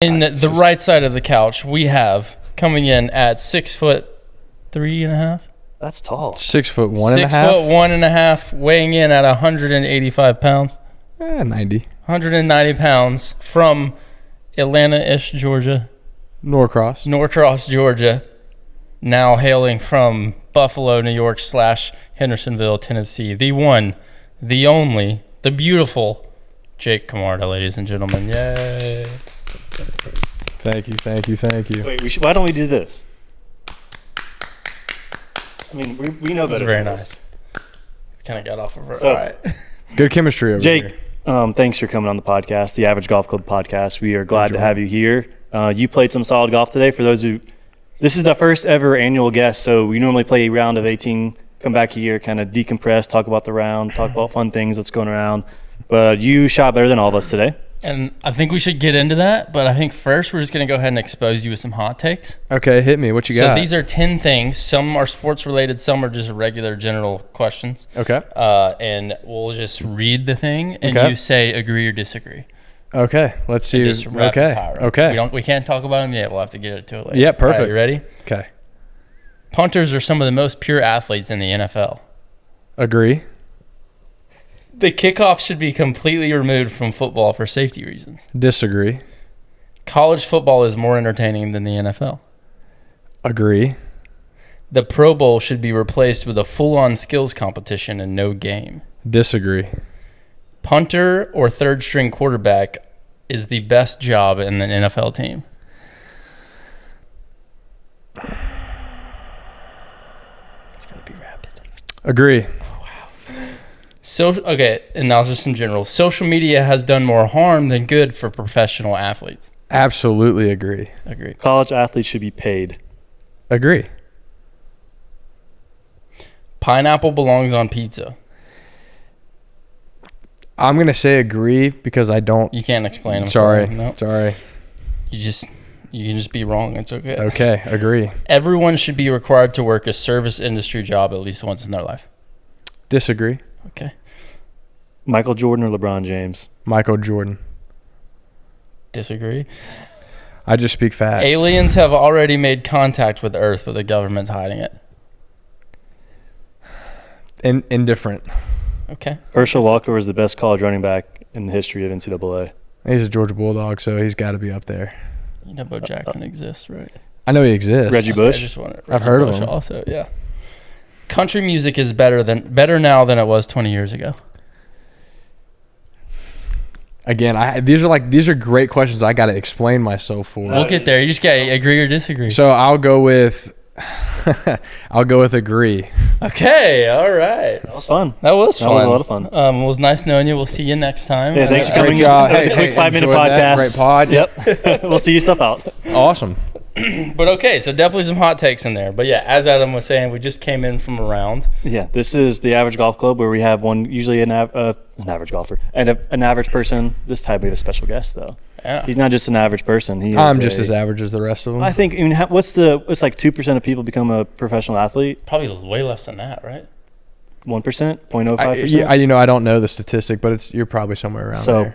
In the right side of the couch, we have coming in at 6'3.5". That's tall. 6 foot 1.5. 6'1.5", weighing in at 185 pounds. 90. 190 pounds from Atlanta-ish, Georgia. Norcross, Georgia. Now hailing from Buffalo, New York / Hendersonville, Tennessee. The one, the only, the beautiful Jake Camarda, ladies and gentlemen. Yay. Thank you. Wait, why don't we do this? I mean, we know better. Very nice. Kind of got off of it. So, all right. Good chemistry over Jake, here. thanks for coming on the podcast, the Average Golf Club podcast. We are glad to have you here. You played some solid golf today. For those who, this is the first ever annual guest, so we normally play a round of 18, come back here, kind of decompress, talk about the round, talk about fun things that's going around. But you shot better than all of us today. And I think we should get into that, but I think first we're just going to go ahead and expose you with some hot takes. Okay, hit me. What you got? So these are 10 things. Some are sports related, some are just regular general questions. Okay. And we'll just read the thing, and Okay. you say agree or disagree. Okay, let's see. Just rapid fire. Okay. We can't talk about them yet. We'll have to get to it later. Yeah, perfect. All right, you ready? Okay. Punters are some of the most pure athletes in the NFL. Agree. The kickoff should be completely removed from football for safety reasons. Disagree. College football is more entertaining than the NFL. Agree. The Pro Bowl should be replaced with a full-on skills competition and no game. Disagree. Punter or third-string quarterback is the best job in an NFL team. It's going to be rapid. Agree. Okay, and now just in general. Social media has done more harm than good for professional athletes. Absolutely agree. Agree. College athletes should be paid. Agree. Pineapple belongs on pizza. I'm going to say agree because I don't. You can't explain them. Sorry. No. Sorry. You can just be wrong. It's okay. Okay, agree. Everyone should be required to work a service industry job at least once in their life. Disagree. Okay. Michael Jordan or LeBron James? Michael Jordan. Disagree. I just speak facts. Aliens have already made contact with Earth, but the government's hiding it. Indifferent. Okay. Herschel Walker was the best college running back in the history of NCAA. He's a Georgia Bulldog, so he's got to be up there. You know Bo Jackson exists, right? I know he exists. Reggie Bush? I've heard of him. Also, yeah. Country music is better now than it was 20 years ago. Again, these are great questions. I got to explain myself for. We'll get there. You just got to agree or disagree. So I'll go with agree. Okay, all right. That was fun. That was fun. That was a lot of fun. It was nice knowing you. We'll see you next time. Yeah, thanks for coming. Great job. That was a quick 5-minute podcast. Great pod. Yep. We'll see you stuff out. Awesome. But okay, so definitely some hot takes in there. But yeah, as Adam was saying, we just came in from a round. Yeah, this is the Average Golf Club where we have usually an average golfer and an average person. This time we have a special guest though. Yeah. He's not just an average person. I'm just as average as the rest of them. I think. I mean, it's like 2% of people become a professional athlete. Probably way less than that, right? 1%, 0.05%. I don't know the statistic, but you're probably somewhere around there.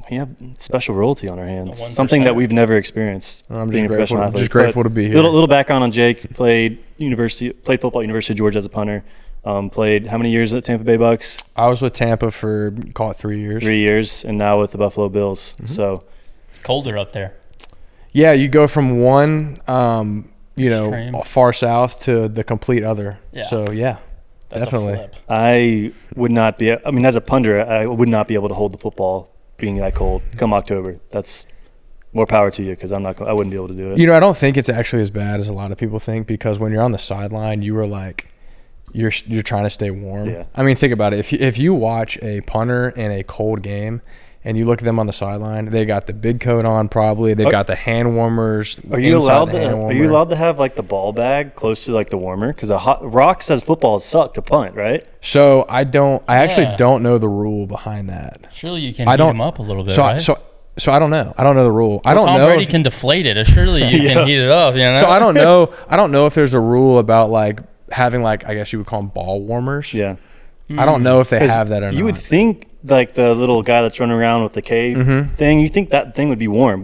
We have special royalty on our hands. 1%. Something that we've never experienced. I'm being a professional athlete. just grateful to be here. Little background on Jake. Played football at University of Georgia as a punter. Played how many years at Tampa Bay Bucks? I was with Tampa for, call it 3 years. 3 years, and now with the Buffalo Bills. Mm-hmm. So colder up there. Yeah, you go from one, Extreme. far south to the complete other. Yeah. So yeah, That's definitely. a flip. I would not be. I mean, as a punter, I would not be able to hold the football being that cold come October. That's more power to you because I wouldn't be able to do it. I don't think it's actually as bad as a lot of people think because when you're on the sideline, you are like, you're trying to stay warm. Yeah. I mean, think about it. If you watch a punter in a cold game and you look at them on the sideline, they got the big coat on probably. They've got the hand warmers. Are you allowed to have like the ball bag close to like the warmer? Because Rock says footballs suck to punt, right? So I actually don't know the rule behind that. Surely you can heat them up a little bit, right? So I don't know. I don't know the rule. I don't Tom know. Brady can deflate it. Surely you can heat it up. So I don't know. I don't know if there's a rule about like having like I guess you would call them ball warmers. Yeah. I don't know if they have that or not. You would think like the little guy that's running around with the K thing. You think that thing would be warm?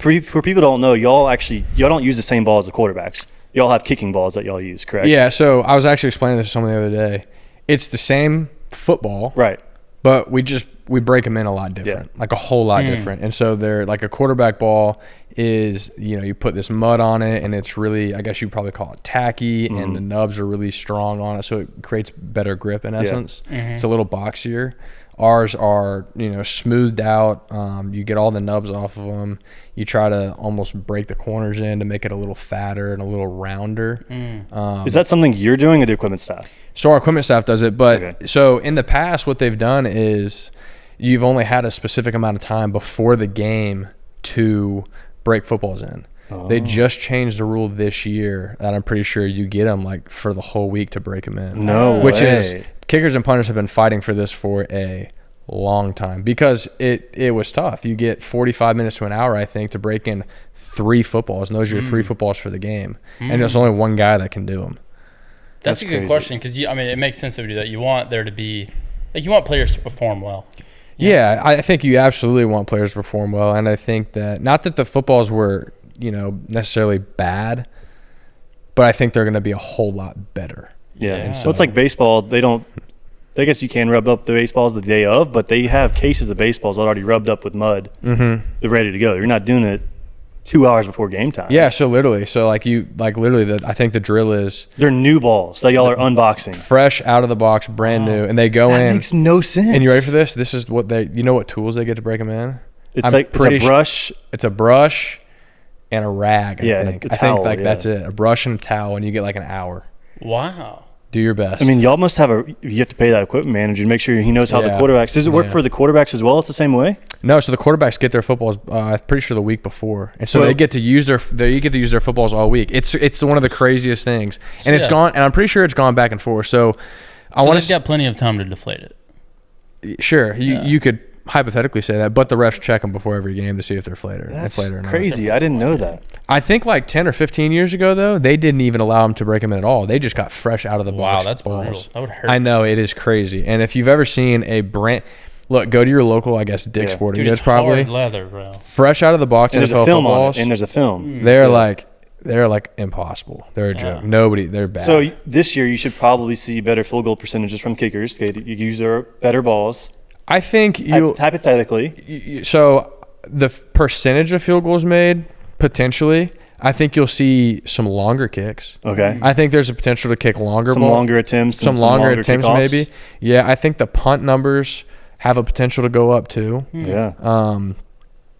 for people who don't know, y'all don't use the same ball as the quarterbacks. Y'all have kicking balls that y'all use, correct? Yeah, so I was actually explaining this to someone the other day. It's the same football. Right. But we break them in a lot different, like a whole lot different. And so they're like a quarterback ball is, you put this mud on it and it's really, I guess you'd probably call it tacky, and the nubs are really strong on it. So it creates better grip in essence. It's a little boxier. Ours are, smoothed out. You get all the nubs off of them. You try to almost break the corners in to make it a little fatter and a little rounder. Is that something you're doing or the equipment staff? So our equipment staff does it. But So in the past, what they've done is you've only had a specific amount of time before the game to break footballs in. They just changed the rule this year that I'm pretty sure you get them like for the whole week to break them in. Which is kickers and punters have been fighting for this for a long time because it was tough. You get 45 minutes to an hour, I think, to break in 3 footballs, and those are your 3 footballs for the game. And there's only one guy that can do them. That's a good question because it makes sense to do that. You want there to be you want players to perform well. Yeah, I think you absolutely want players to perform well, and I think that not that the footballs were necessarily bad, but I think they're going to be a whole lot better. Yeah. And so it's like baseball. I guess you can rub up the baseballs the day of, but they have cases of baseballs already rubbed up with mud. They're ready to go. You're not doing it 2 hours before game time. Yeah, so literally. I think the drill is they're new balls that y'all are unboxing. Fresh out of the box, brand new, and they go in. That makes no sense. And you ready for this? This is what what tools they get to break them in? It's a brush. It's a brush and a rag, I think. A towel, that's it. A brush and a towel, and you get like an hour. Wow. Do your best. I mean, y'all must have you have to pay that equipment manager to make sure he knows how the quarterbacks. Does it work for the quarterbacks as well? It's the same way? No, so the quarterbacks get their footballs. I'm pretty sure the week before, and so they get to use their footballs all week. It's one of the craziest things, and it's gone. And I'm pretty sure it's gone back and forth. So they've got plenty of time to deflate it. Sure, you could hypothetically say that, but the refs check them before every game to see if they're inflated or not. Crazy. I didn't know that. I think like 10 or 15 years ago, though, they didn't even allow them to break them in at all. They just got fresh out of the box. Wow, that's brutal. That would hurt. I know, it is crazy. And if you've ever seen a brand, look, go to your local, I guess, Dick's Sporting Goods probably. Hard leather, bro. Fresh out of the box and NFL there's a film footballs. on it, and there's a film. They're like impossible. They're a joke. They're bad. So this year you should probably see better field goal percentages from kickers. You use their better balls. I think hypothetically. So the percentage of field goals made, potentially, I think you'll see some longer kicks. Okay. I think there's a potential to kick longer some longer attempts. Some longer attempts kickoffs. Maybe. Yeah, I think the punt numbers have a potential to go up too. Yeah.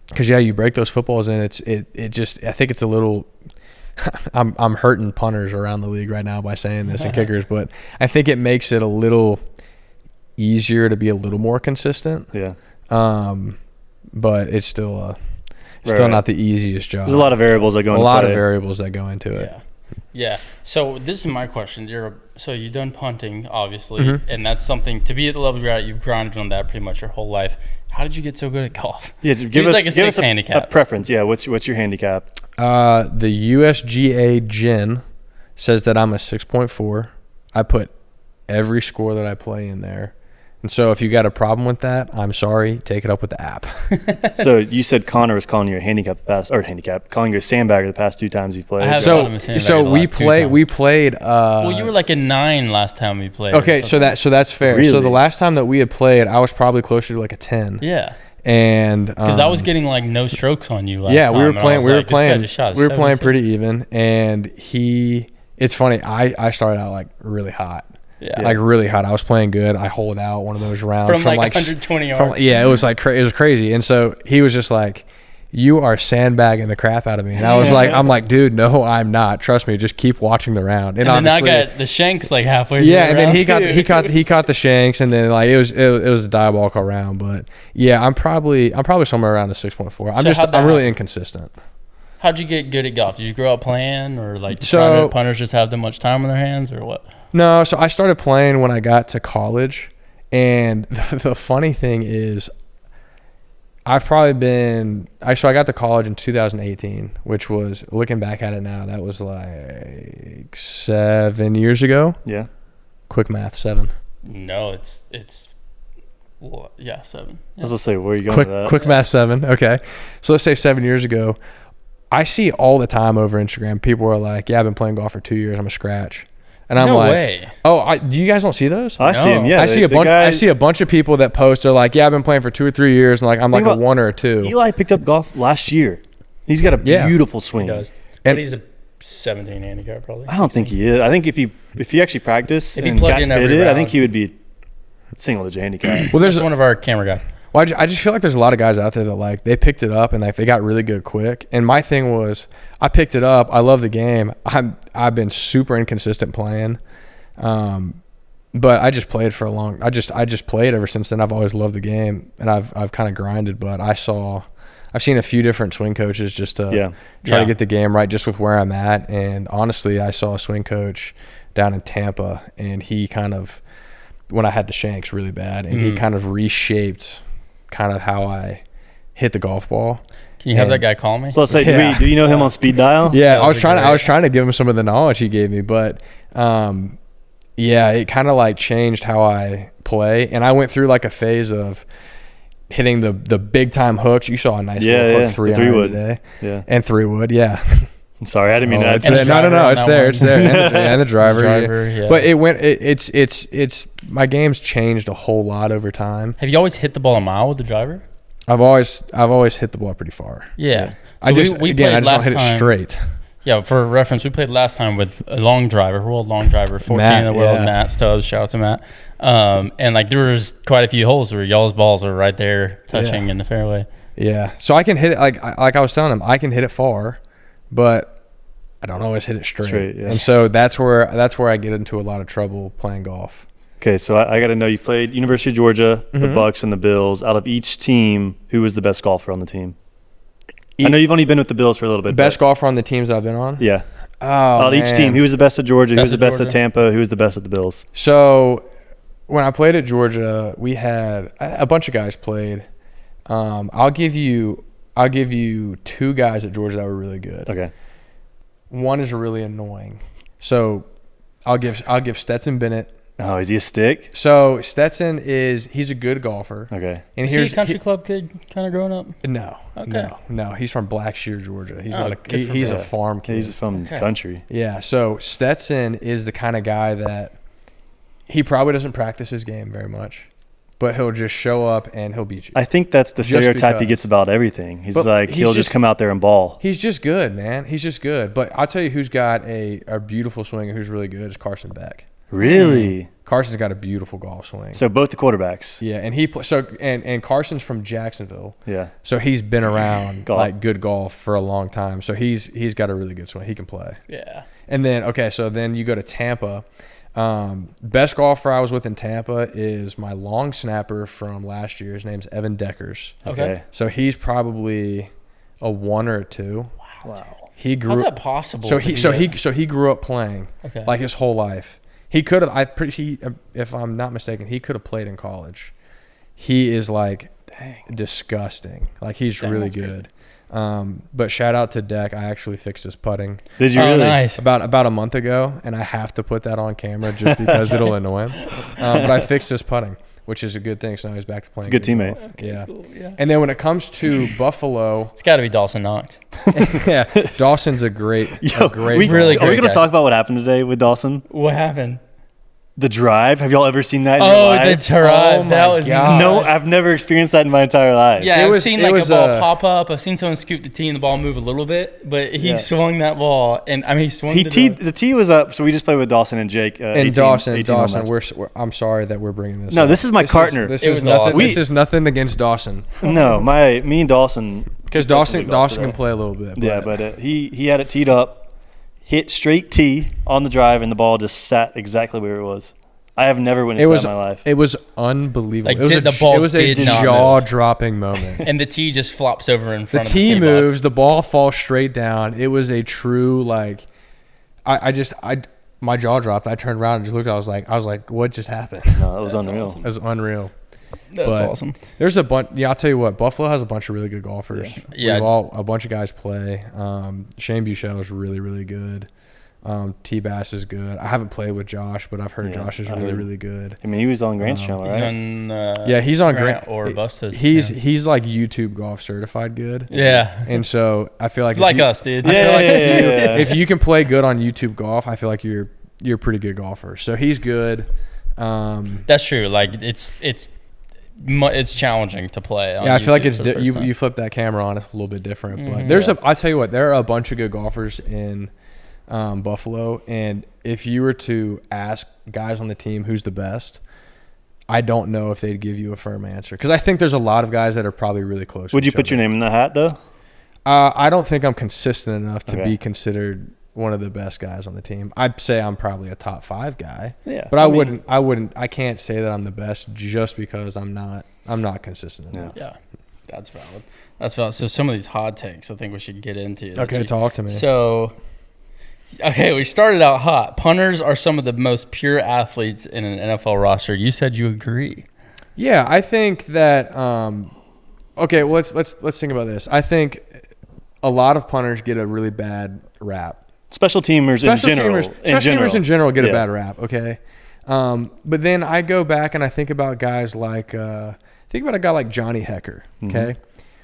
Because you break those footballs and it just I think it's a little. I'm hurting punters around the league right now by saying this and kickers, but I think it makes it a little easier to be a little more consistent. Yeah. But it's still not the easiest job. There's a lot of variables that go into it. Yeah. Yeah. So this is my question. You've done punting, obviously, and that's something to be at the level you're at. You've grinded on that pretty much your whole life. How did you get so good at golf? Yeah, give us handicap. A preference. Yeah. What's your handicap? The USGA Gin says that I'm a 6.4. I put every score that I play in there. And so if you got a problem with that, I'm sorry. Take it up with the app. So you said Connor was calling you a calling you a sandbagger the past 2 times you played. So we played. Well, you were like a 9 last time we played. Okay, so that's fair. Really? So the last time that we had played, I was probably closer to like a 10. Yeah. And because I was getting like no strokes on you last time. We were playing pretty even. And it's funny. I started out like really hot. Yeah. Like really hot. I was playing good. I holed out one of those rounds from like 120 yards. It was like it was crazy. And so he was just like, "You are sandbagging the crap out of me." And I was like, "I'm like, dude, no, I'm not. Trust me. Just keep watching the round." And then I got the shanks like halfway. Yeah, and then he caught the shanks, and then like it was a diabolical round. But yeah, I'm probably somewhere around a 6.4. I'm really inconsistent. How'd you get good at golf? Did you grow up playing, or like punters just have that much time on their hands, or what? No, so I started playing when I got to college, and the funny thing is, I got to college in 2018, which was, looking back at it now, that was like 7 years ago. Yeah. Quick math, 7. No, it's Yeah, 7. I was going to say, where are you going with that? Quick math, 7. Okay. So let's say 7 years ago. I see all the time over Instagram, people are like, yeah, I've been playing golf for 2 years. I'm a scratch. And I'm no like, way. Oh, you guys don't see those? I see them, yeah. I see a bunch of people that post, they're like, yeah, I've been playing for 2 or 3 years. And like, I'm like a 1 or a 2. Eli picked up golf last year. He's got a beautiful swing. He does. And he's a 17 handicap probably. I don't think he is. I think if he actually practiced and got fitted, I think he would be single-digit handicap. Well, there's one of our camera guys. Well, I just feel like there's a lot of guys out there that like they picked it up and like they got really good quick. And my thing was, I picked it up. I love the game. I've been super inconsistent playing, but I just played for a long. I just played ever since then. I've always loved the game, and I've kind of grinded. But I've seen a few different swing coaches just to try to get the game right, just with where I'm at. And honestly, I saw a swing coach down in Tampa, and he kind of, when I had the shanks really bad, and he kind of reshaped kind of how I hit the golf ball. Can you have that guy call me? So I'll say, do you know him on speed dial? Yeah, I was trying to give him some of the knowledge he gave me, but it kind of like changed how I play. And I went through like a phase of hitting the big time hooks. You saw a nice little hook 3-iron today. Yeah. And 3-wood, yeah. Sorry, I didn't mean that. No, it's there. It's there. And the driver. Yeah. But it's my game's changed a whole lot over time. Have you always hit the ball a mile with the driver? I've always hit the ball pretty far. Yeah. So I just don't hit it straight. Yeah, for reference, we played last time with a long driver, world long driver, 14 in the world, Matt Stubbs. Shout out to Matt. And like there was quite a few holes where y'all's balls are right there touching in the fairway. Yeah. So I can hit it like I was telling him, I can hit it far, but I don't always hit it straight. And so that's where I get into a lot of trouble playing golf. Okay, so I got to know, you played University of Georgia, the Bucks, and the Bills. Out of each team, who was the best golfer on the team? I know you've only been with the Bills for a little bit. Best golfer on the teams I've been on? Yeah. Oh, out of each team, who was the best at Georgia? Who was the best at Tampa? Who was the best at the Bills? So when I played at Georgia, we had a bunch of guys played. I'll give you 2 guys at Georgia that were really good. Okay. One is really annoying. So I'll give Stetson Bennett. Oh, is he a stick? So Stetson he's a good golfer. Okay. And he's a country club kid kind of growing up? No. Okay. No. He's from Blackshear, Georgia. He's he's a farm kid. He's from country. Yeah. So Stetson is the kind of guy that he probably doesn't practice his game very much, but he'll just show up and he'll beat you. I think that's the stereotype he gets about everything. He'll just come out there and ball. He's just good, man. He's just good. But I'll tell you who's got a beautiful swing and who's really good is Carson Beck. Really? Carson's got a beautiful golf swing. So both the quarterbacks. Yeah, and and Carson's from Jacksonville. Yeah. So he's been around like good golf for a long time. So he's got a really good swing. He can play. Yeah. And then so then you go to Tampa. Best golfer I was with in Tampa is my long snapper from last year. His name's Evan Deckers. Okay. So he's probably a 1 or a 2. Wow. How's that possible? So he grew up playing like his whole life. He could have. If I'm not mistaken, he could have played in college. He is like disgusting. Like he's really good. But shout out to Deck. I actually fixed his putting. Did you really? Nice. About a month ago, and I have to put that on camera just because it'll annoy him. But I fixed his putting, which is a good thing. So now he's back to playing. It's a good teammate. Okay, yeah. Cool, yeah. And then when it comes to Buffalo, it's got to be Dawson Knox. Yeah, Dawson's a great. Are we going to talk about what happened today with Dawson? What happened? The drive. Have y'all ever seen that in your life? The drive. That was no. I've never experienced that in my entire life. Yeah, I've seen like a ball pop up. I've seen someone scoop the tee and the ball move a little bit, but he swung that ball, and I mean he swung. The tee was up, so we just played with Dawson and Jake. And Dawson, I'm sorry that we're bringing this. No, up. this is my partner. This is nothing. Awesome. This is nothing against Dawson. No, me and Dawson. Because Dawson can play a little bit. Yeah, but he had it teed up, hit straight tee on the drive, and the ball just sat exactly where it was. I have never witnessed that in my life. It was unbelievable. Like, it was a jaw-dropping moment. And the tee just flops over in front of the tee. The tee moves, the ball falls straight down. It was a true, like, my jaw dropped. I turned around and just looked. I was like, what just happened? No, it was unreal. Awesome. It was unreal. That's awesome. There's a bunch. Yeah, I'll tell you what. Buffalo has a bunch of really good golfers. Yeah. A bunch of guys play. Shane Buechele is really, really good. T-Bass is good. I haven't played with Josh, but I've heard Josh is really, really good. I mean, he was on Grant's channel, right? He's on Grant or Busta's. He's like YouTube golf certified good. Yeah. And so I feel like us, dude. If you can play good on YouTube golf, I feel like you're a pretty good golfer. So he's good. That's true. Like it's challenging to play on I feel like it's you flip that camera on, it's a little bit different. But I tell you what, there are a bunch of good golfers in Buffalo, and if you were to ask guys on the team who's the best, I don't know if they'd give you a firm answer, because I think there's a lot of guys that are probably really close. Would you put your name in the hat though? I don't think I'm consistent enough to be considered one of the best guys on the team. I'd say I'm probably a top 5 guy. Yeah. But I can't say that I'm the best just because I'm not consistent enough. Yeah. That's valid. So some of these hot takes I think we should get into. Okay, talk to me. So we started out hot. Punters are some of the most pure athletes in an NFL roster. You said you agree. Yeah, I think that okay, well, let's think about this. I think a lot of punters get a really bad rap. Special teamers in general get a bad rap, okay? But then I go back and I think about guys like a guy like Johnny Hecker, okay?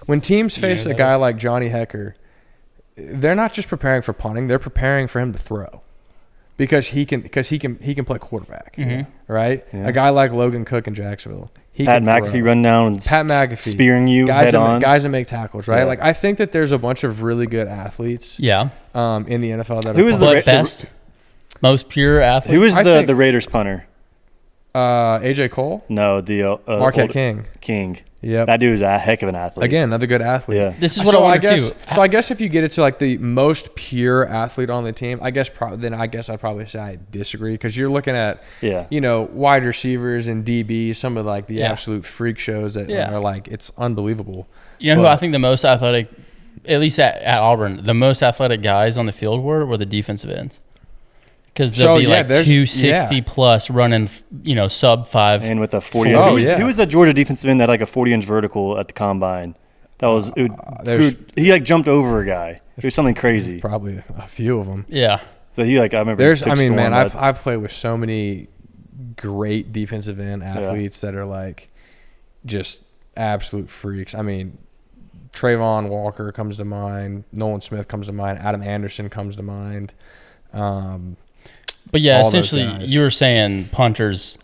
When teams face a guy like Johnny Hecker, they're not just preparing for punting, they're preparing for him to throw. Because he can play quarterback, right? Yeah. A guy like Logan Cook in Jacksonville, Pat McAfee run down, Pat McAfee spearing you guys on. Guys that make tackles, right? Yeah. Like I think that there's a bunch of really good athletes. Yeah. In the NFL that who is the best, most pure athlete? Who is the Raiders punter? AJ Cole? No, the Marquette King. Yeah, that dude is a heck of an athlete. Again, another good athlete. Yeah. This is what I guess. So I guess if you get it to like the most pure athlete on the team, I guess I'd probably say I disagree, because you're looking at wide receivers and DB, some of like the absolute freak shows that are like, it's unbelievable. You know who I think the most athletic, at least at Auburn, the most athletic guys on the field were the defensive ends. Because they'll be like 260 plus running, sub 5. And with a 40. Who was that Georgia defensive end that like a 40-inch vertical at the combine? That was he like jumped over a guy. It was something crazy. Probably a few of them. Yeah. So he like I remember. I've played with so many great defensive end athletes that are like just absolute freaks. I mean, Trayvon Walker comes to mind. Nolan Smith comes to mind. Adam Anderson comes to mind. But yeah, essentially, you were saying punters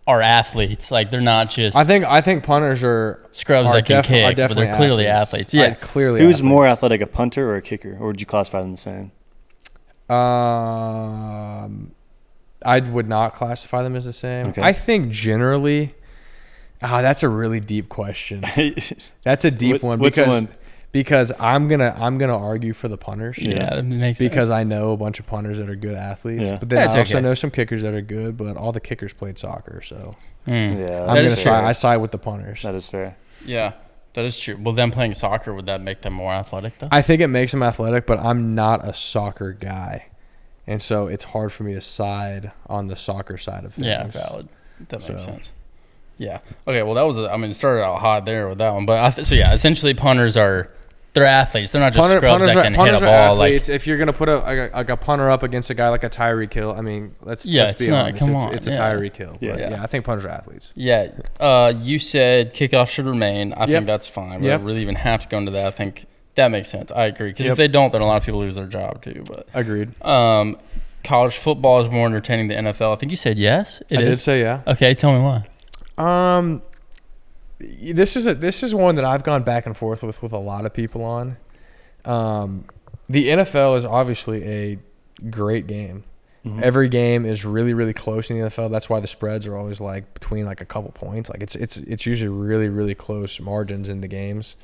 are athletes. Like they're not just. I think punters are scrubs that can kick, but they're clearly athletes. Yeah, clearly. Who's more athletic, a punter or a kicker, or would you classify them the same? I would not classify them as the same. Okay. I think generally. That's a really deep question. That's a deep one because I'm gonna argue for the punters. Yeah, that makes sense. Because I know a bunch of punters that are good athletes, but then I also know some kickers that are good. But all the kickers played soccer, so I side with the punters. That is fair. Yeah, that is true. Well, them playing soccer, would that make them more athletic though? I think it makes them athletic, but I'm not a soccer guy, and so it's hard for me to side on the soccer side of things. Yeah, valid. That makes sense. Yeah. Okay. Well, that was. It started out hot there with that one, but essentially punters they're athletes. They're not just scrubs that can hit a ball. Athletes. If you're gonna put a punter up against a guy like a Tyreek Hill, I mean, let's be honest. It's a Tyreek Hill. I think punters are athletes. Yeah. You said kickoff should remain. I think that's fine. We don't really even have to go into that. I think that makes sense. I agree. Because if they don't, then a lot of people lose their job too. But agreed. College football is more entertaining than NFL. I think you said yes. I did say yeah. Okay. Tell me why. This is one that I've gone back and forth with a lot of people on. The NFL is obviously a great game. Mm-hmm. Every game is really, really close in the NFL. That's why the spreads are always like between like a couple points. Like it's usually really, really close margins in the games.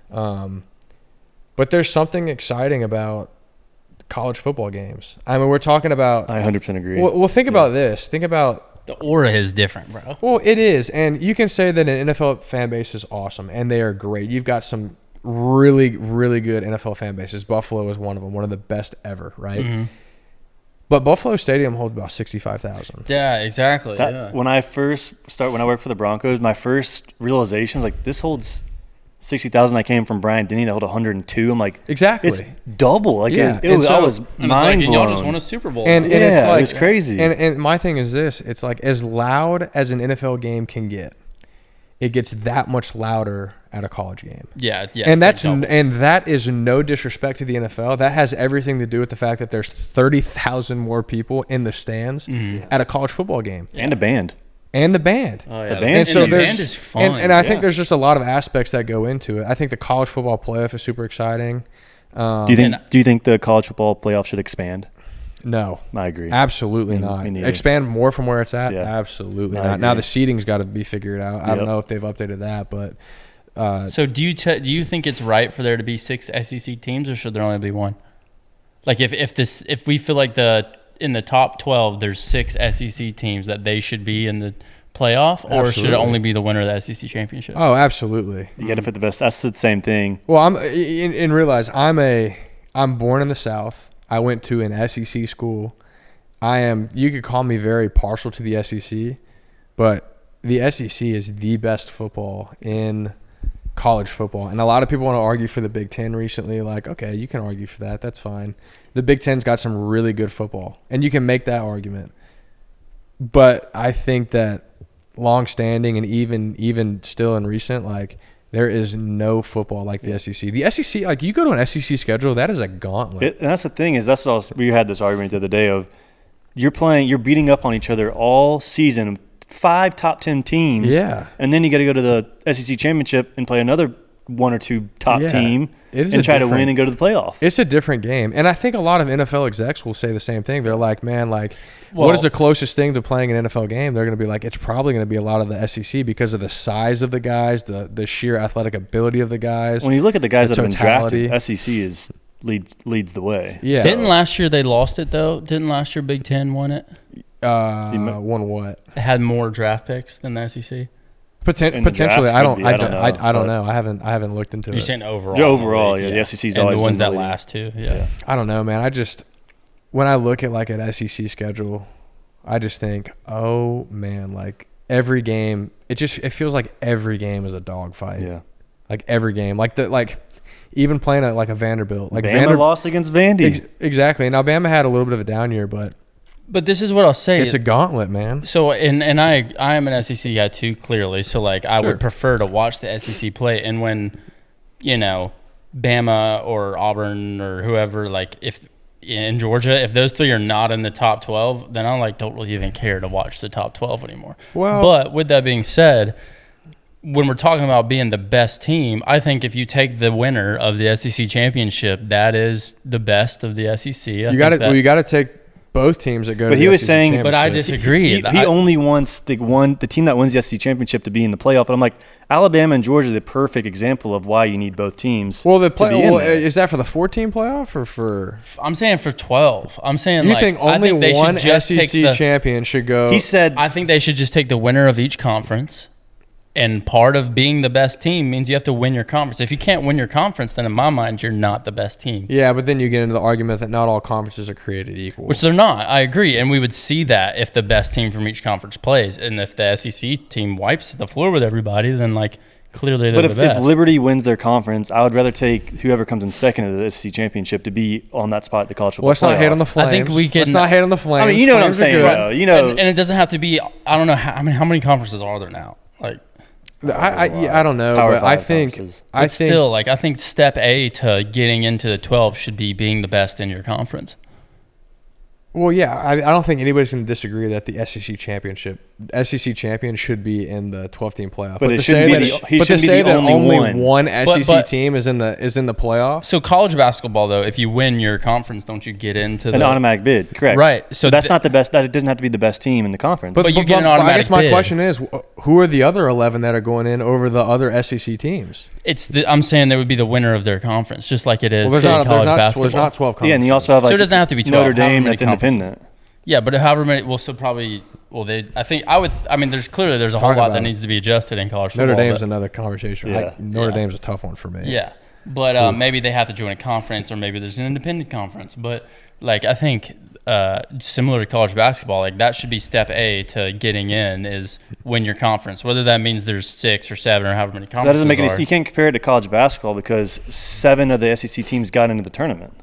But there's something exciting about college football games. I mean, we're talking about. I 100% agree. Well, think about this. Think about. The aura is different, bro. Well, it is. And you can say that an NFL fan base is awesome, and they are great. You've got some really, really good NFL fan bases. Buffalo is one of them, one of the best ever, right? Mm-hmm. But Buffalo Stadium holds about 65,000. Yeah, exactly. When I worked for the Broncos, my first realization was like, this holds 60,000 that came from Bryant Denny that held 102. I'm like, exactly, it's double. Like, yeah. I was mind blown. Y'all just won a Super Bowl. And it's like, it was crazy. And my thing is this: it's like as loud as an NFL game can get, it gets that much louder at a college game. Yeah. And that is no disrespect to the NFL. That has everything to do with the fact that there's 30,000 more people in the stands at a college football game. And a band. And the band. Oh, yeah. The band. And so the band is fun. And I think there's just a lot of aspects that go into it. I think the college football playoff is super exciting. Do you think the college football playoff should expand? No. I agree. Absolutely not. Expand more from where it's at? Yeah. Absolutely not. Now the seating's got to be figured out. I don't know if they've updated that, but so do you think it's right for there to be 6 SEC teams, or should there only be one? Like if we feel like in the top 12 there's 6 SEC teams that they should be in the playoff, or should it only be the winner of the SEC championship? Oh, absolutely. You got to fit the best. That's the same thing. Well, I'm realize I'm born in the South. I went to an SEC school. You could call me very partial to the SEC, but the SEC is the best football in college football. And a lot of people want to argue for the Big Ten recently. Like, okay, you can argue for that. That's fine. The Big Ten's got some really good football, and you can make that argument. But I think that long-standing and even still in recent, like, there is no football like the SEC. The SEC, like, you go to an SEC schedule, that is a gauntlet. And that's the thing is we had this argument the other day of you're beating up on each other all season, 5 top 10 teams. Yeah. And then you got to go to the SEC championship and play another 1 or 2 top team and try to win and go to the playoff. It's a different game. And I think a lot of NFL execs will say the same thing. They're like, man, like, what is the closest thing to playing an NFL game? They're going to be like, it's probably going to be a lot of the SEC because of the size of the guys, the sheer athletic ability of the guys. When you look at the guys that have been drafted, SEC leads the way. Yeah. Didn't last year they lost it, though? Didn't last year Big Ten won it? Won what? It had more draft picks than the SEC? Potentially, I don't know. I haven't looked into it. You're saying overall? Overall, yeah. The SEC's always the ones been that last too. Yeah. I don't know, man. When I look at like an SEC schedule, I just think, oh man, like every game, it feels like every game is a dogfight. Yeah. Like every game, even playing a Vanderbilt, like Bama lost against Vandy. Exactly. Now Bama had a little bit of a down year, but this is what I'll say. It's a gauntlet, man. So, and I am an SEC guy too, clearly. So, like, I would prefer to watch the SEC play. And when, Bama or Auburn or whoever, like, if in Georgia, if those 3 are not in the top 12, then I don't really even care to watch the top 12 anymore. Well, but with that being said, when we're talking about being the best team, I think if you take the winner of the SEC championship, that is the best of the SEC. You got to take both teams that go to the SEC championship. But he was saying, but I disagree. He only wants the team that wins the SEC championship to be in the playoff. But I'm like, Alabama and Georgia are the perfect example of why you need both teams. Well, is that for the 14 playoff or for? I'm saying for 12. I'm saying you think only one SEC champion should go. He said, I think they should just take the winner of each conference. And part of being the best team means you have to win your conference. If you can't win your conference, then in my mind, you're not the best team. Yeah, but then you get into the argument that not all conferences are created equal. Which they're not. I agree. And we would see that if the best team from each conference plays. And if the SEC team wipes the floor with everybody, then, clearly they're the best. But if Liberty wins their conference, I would rather take whoever comes in second of the SEC championship to be on that spot at the college football Let's not hate on the Flames. I think we can. Let's not hate on the Flames. I mean, you know what I'm saying, though. And it doesn't have to be, I don't know, how many conferences are there now? I don't know, but I think step A to getting into the 12 should be being the best in your conference. Well, yeah, I don't think anybody's going to disagree that the SEC champion should be in the 12-team playoff. But to say that only one SEC team is in the playoff. So college basketball, though, if you win your conference, don't you get into an automatic bid? Correct. Right. So that's not the best. That it doesn't have to be the best team in the conference. But you get an automatic bid. I guess my question is, who are the other 11 that are going in over the other SEC teams? I'm saying they would be the winner of their conference, just like it is college basketball. There's not 12 conferences. Yeah, and you also have so it doesn't have to be 12. Notre Dame that's independent. Yeah, but however many, there's a whole lot that needs to be adjusted in college football. Notre Dame's another conversation. Yeah. Notre Dame's a tough one for me. Yeah, but maybe they have to join a conference, or maybe there's an independent conference. But I think similar to college basketball, like that should be step A to getting in is win your conference. Whether that means there's 6 or 7 or however many conferences. That doesn't make any sense. You can't compare it to college basketball because 7 of the SEC teams got into the tournament.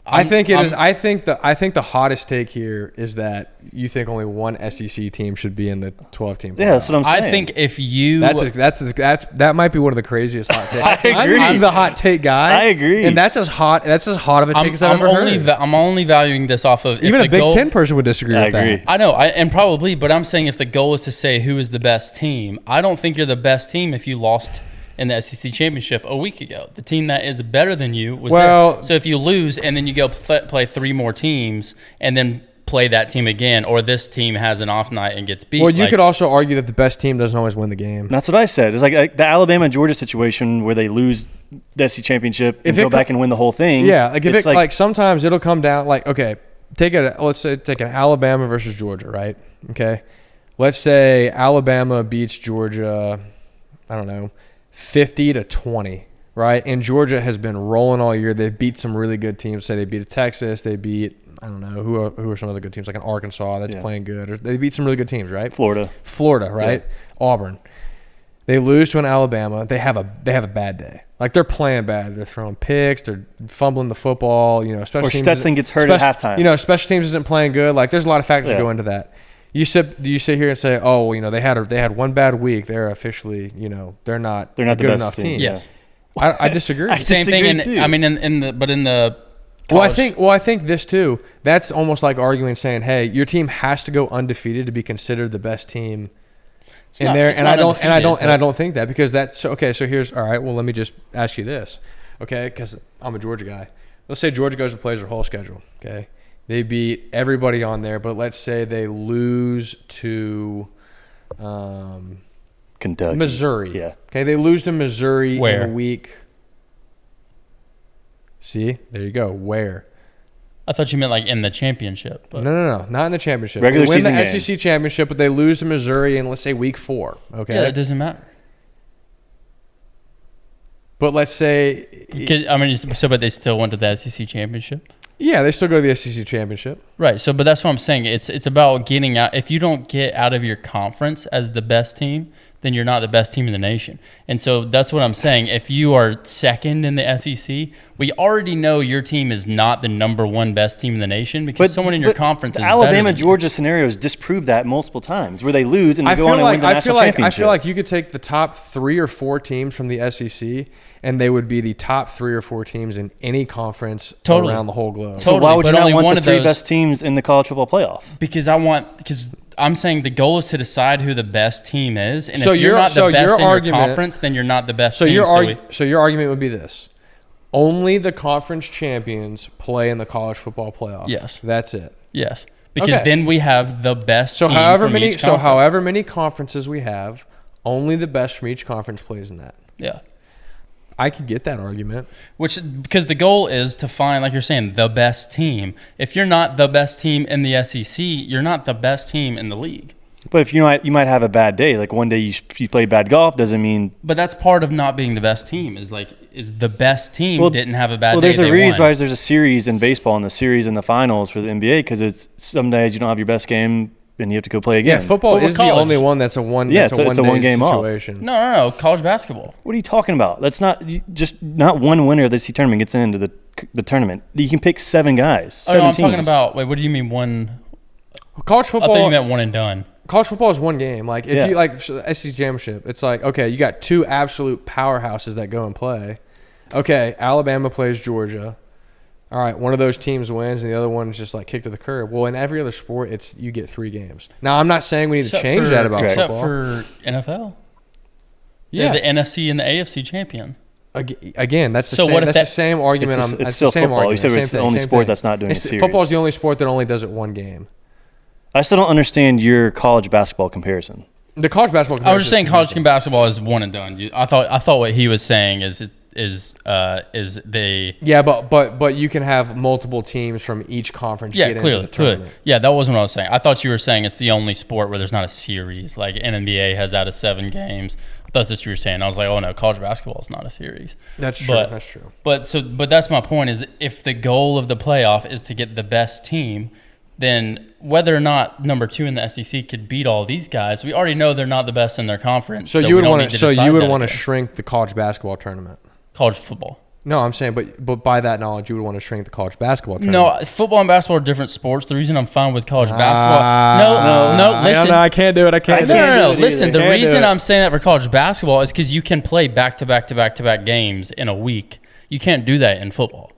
I think the hottest take here is that you think only one SEC team should be in the 12-team. Yeah, that's what I'm saying. I think if you that might be one of the craziest hot takes. I agree. I'm the hot take guy. I agree, and that's as hot of a take as I've ever heard. I'm only valuing this off of even a Big Ten person would disagree with that. I know, and probably, but I'm saying if the goal is to say who is the best team, I don't think you're the best team if you lost in the SEC championship a week ago. The team that is better than you was there. So if you lose and then you go play 3 more teams and then play that team again, or this team has an off night and gets beat. Well, you could also argue that the best team doesn't always win the game. That's what I said. It's like the Alabama-Georgia situation where they lose the SEC championship and go back and win the whole thing. Yeah, like sometimes it'll come down like, okay, let's say take an Alabama versus Georgia, right? Okay. Let's say Alabama beats Georgia, I don't know, 50-20, right? And Georgia has been rolling all year. They've beat some really good teams. Say they beat Texas. They beat, I don't know, who are some other good teams, like an Arkansas that's playing good. Or they beat some really good teams, right? Florida, right? Yeah. Auburn. They lose to an Alabama. They have a bad day. Like they're playing bad. They're throwing picks. They're fumbling the football. Special teams Stetson gets hurt at halftime. Special teams isn't playing good. Like there's a lot of factors that go into that. You sit here and say, oh, they had one bad week. They're officially, they're not a good enough team. Yes, I disagree. Same thing. I think this too. That's almost like arguing, saying, hey, your team has to go undefeated to be considered the best team in there. And I don't think that, because that's okay. So here's all right. Well, let me just ask you this, okay? Because I'm a Georgia guy. Let's say Georgia goes and plays their whole schedule, okay? They beat everybody on there, but let's say they lose to Kentucky, Missouri. Yeah. Okay, they lose to Missouri in a week. See, there you go. Where? I thought you meant like in the championship. But. No, not in the championship. Regular they win season the game. SEC championship, but they lose to Missouri in, let's say, week 4. Okay, yeah, it doesn't matter. But let's say, but they still went to the SEC championship. Yeah, they still go to the SEC championship. Right. So, but that's what I'm saying. It's about getting out. If you don't get out of your conference as the best team, then you're not the best team in the nation. And so that's what I'm saying. If you are second in the SEC, we already know your team is not the number 1 best team in the nation because someone in your conference is better than you. Alabama-Georgia scenarios disprove that multiple times, where they lose and they go on and win the national championship. I feel like you could take the top 3 or 4 teams from the SEC, and they would be the top 3 or 4 teams in any conference around the whole globe. So why would you not want the 3 best teams in the college football playoff? Because I'm saying the goal is to decide who the best team is, and if you're not the best in your conference, then you're not the best team. So your argument would be this: only the conference champions play in the college football playoff. Yes, that's it. Yes, because then we have the best. So team however from many, each conference. however many conferences we have, only the best from each conference plays in that. Yeah. I could get that argument. Because the goal is to find, like you're saying, the best team. If you're not the best team in the SEC, you're not the best team in the league. But if you might have a bad day. Like one day you play bad golf doesn't mean. But that's part of not being the best team. Is the best team didn't have a bad day. Well, there's a reason why there's a series in baseball and the series in the finals for the NBA, because it's some days you don't have your best game and you have to go play again. Yeah, football is the only one that's a one. Yeah, it's a one game situation. No. College basketball. What are you talking about? That's not one winner of the SEC tournament gets into the tournament. You can pick 7 guys. 7 I'm teams. talking about. Wait, what do you mean one? College football. I thought you meant one and done. College football is one game. Like if you like SEC championship, it's like, okay, you got 2 absolute powerhouses that go and play. Okay, Alabama plays Georgia. All right, one of those teams wins and the other one is just like kicked to the curb. Well, in every other sport, you get 3 games. Now, I'm not saying we need to change that about football. Except for NFL. Yeah. They're the NFC and the AFC champion. Again, that's the same argument. It's still football. You said it's the only sport that's not doing a series. Football is the only sport that only does it 1 game. I still don't understand your college basketball comparison. The college basketball comparison. I was just saying college basketball is one and done. I thought what he was saying is they. Yeah, but you can have multiple teams from each conference. Yeah, get clearly, into the tournament. Yeah, that wasn't what I was saying. I thought you were saying it's the only sport where there's not a series. Like NBA has out of 7 games. I that's what you were saying. I was like, oh no, college basketball is not a series. That's true. That's true. But that's my point is if the goal of the playoff is to get the best team, then whether or not number 2 in the SEC could beat all these guys, we already know they're not the best in their conference. So you would want to. So you would want to shrink the college basketball tournament. College football. No, I'm saying, but by that knowledge, you would want to shrink the college basketball tournament. No, football and basketball are different sports. The reason I'm fine with college basketball. No, listen. I can't do it. I can't. No. Listen, the reason I'm saying that for college basketball is because you can play back-to-back games in a week. You can't do that in football.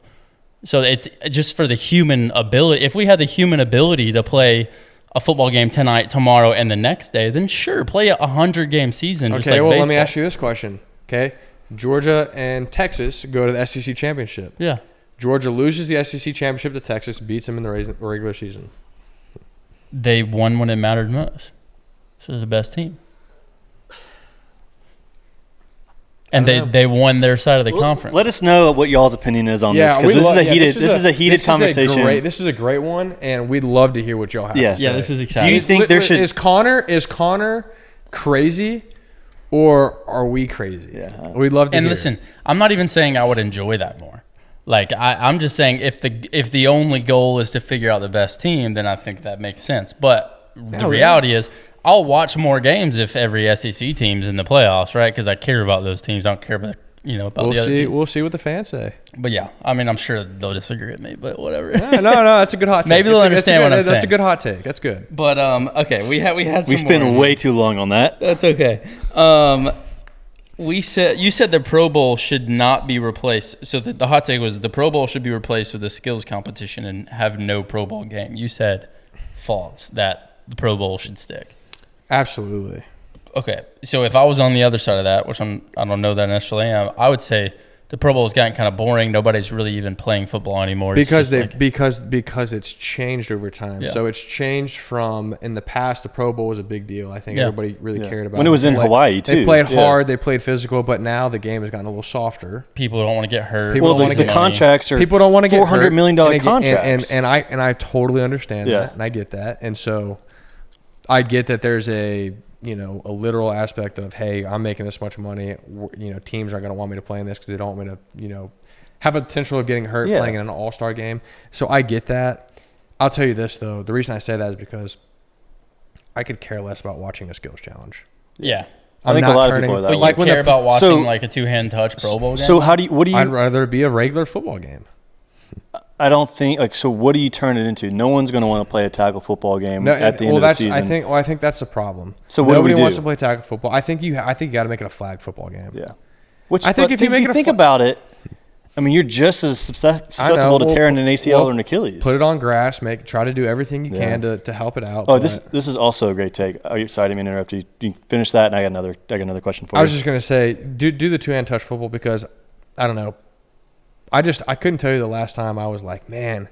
So it's just for the human ability. If we had the human ability to play a football game tonight, tomorrow, and the next day, then sure, play a 100-game season. Okay, just like well, baseball. let me ask you this question. Okay, Georgia and Texas go to the SEC championship. Yeah. Georgia loses the SEC championship to Texas, beats them in the regular season. They won when it mattered most. So they're the best team. And they won their side of the conference. Let us know what y'all's opinion is on this, because this is a heated conversation. This is a great one, and we'd love to hear what y'all have to say. Yeah, this is exciting. Do you think there should... Is Connor crazy, or are we crazy? Yeah. We'd love to hear. And listen, I'm not even saying I would enjoy that more. Like I'm just saying if the only goal is to figure out the best team, then I think that makes sense. But the reality is, I'll watch more games if every SEC team's in the playoffs, right? Because I care about those teams. I don't care about about the other teams. We'll see what the fans say. But yeah, I mean, I'm sure they'll disagree with me, but whatever. No, that's a good hot take. Maybe they'll understand what I'm saying. That's a good hot take. That's good. But okay, we had. We spent way too long on that. That's okay. You said the Pro Bowl should not be replaced. So the hot take was the Pro Bowl should be replaced with a skills competition and have no Pro Bowl game. You said false, that the Pro Bowl should stick. Absolutely. Okay, so if I was on the other side of that, which I don't know that I necessarily am, I would say the Pro Bowl's gotten kind of boring. Nobody's really even playing football anymore. Because it's changed over time. Yeah. So it's changed from, in the past, the Pro Bowl was a big deal. I think everybody really cared about it. When it was in Hawaii, too. They played hard, they played physical, but now the game has gotten a little softer. People don't want to get hurt. The contracts are people don't want to get $400 million contracts. And I totally understand that, and I get that. And so I get that there's a literal aspect of, hey, I'm making this much money. Teams aren't going to want me to play in this because they don't want me to, have a potential of getting hurt playing in an all-star game. So I get that. I'll tell you this, though. The reason I say that is because I could care less about watching a skills challenge. Yeah. I think a lot of people are that way. But you care about watching like a two-hand touch Pro Bowl game? So what do you... I'd rather it be a regular football game. I don't think so what do you turn it into? No one's going to want to play a tackle football game at the end of the season. I think that's the problem. So what Nobody do we do? wants to play tackle football. I think you got to make it a flag football game. Yeah. If you think about it, I mean, you're just as susceptible to tearing an ACL or an Achilles. Put it on grass. Try to do everything you can to help it out. Oh, this is also a great take. Oh, sorry, I didn't mean to interrupt you. You finish that, and I got another question for you. I was just going to say, do the two-hand touch football, because I don't know. I couldn't tell you the last time I was like, man,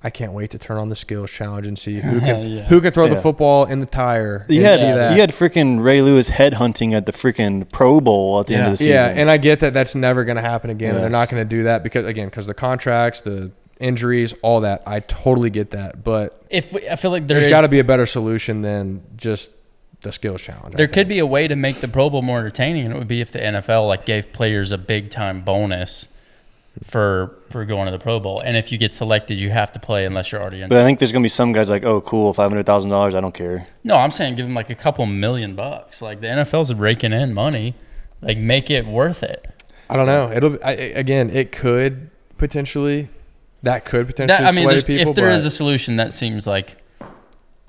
I can't wait to turn on the skills challenge and see who can throw the football in the tire. You had freaking Ray Lewis headhunting at the freaking Pro Bowl at the end of the season. Yeah, and I get that that's never going to happen again. They're not going to do that because the contracts, the injuries, all that. I totally get that, but I feel like there's got to be a better solution than just the skills challenge. There could be a way to make the Pro Bowl more entertaining, and it would be if the NFL gave players a big time bonus for going to the Pro Bowl. And if you get selected, you have to play unless you're already in. But I think there's going to be some guys like, oh, cool, $500,000, I don't care. No, I'm saying give them a couple $1 million. Like, the NFL's raking in money. Like, make it worth it. I don't know. It could potentially sway people. If there is a solution, that seems like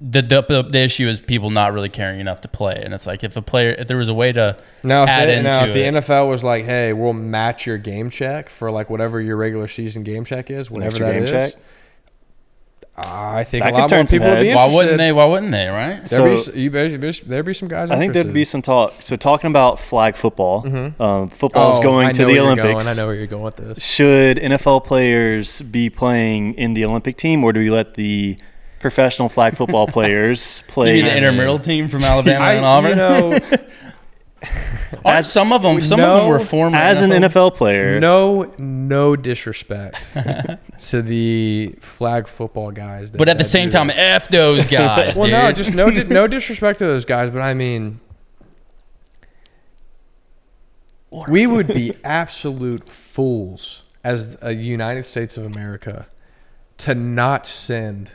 the issue is people not really caring enough to play. And it's like, if there was a way to if the NFL was like, hey, we'll match your game check for whatever your regular season game check is, whatever that is. Check? I think a lot more people would be interested. Why wouldn't they? Right? There'd be some guys. I think there'd be some talk. So talking about flag football, football is going to the Olympics. I know where you're going with this. Should NFL players be playing in the Olympic team, or do we let the professional flag football players play? You mean the intramural team from Alabama and Auburn? Some of them were former as an NFL player. No disrespect to the flag football guys. But at the same time, F those guys. Well, dude. no, just no disrespect to those guys. But I mean, We would be absolute fools as a United States of America to not send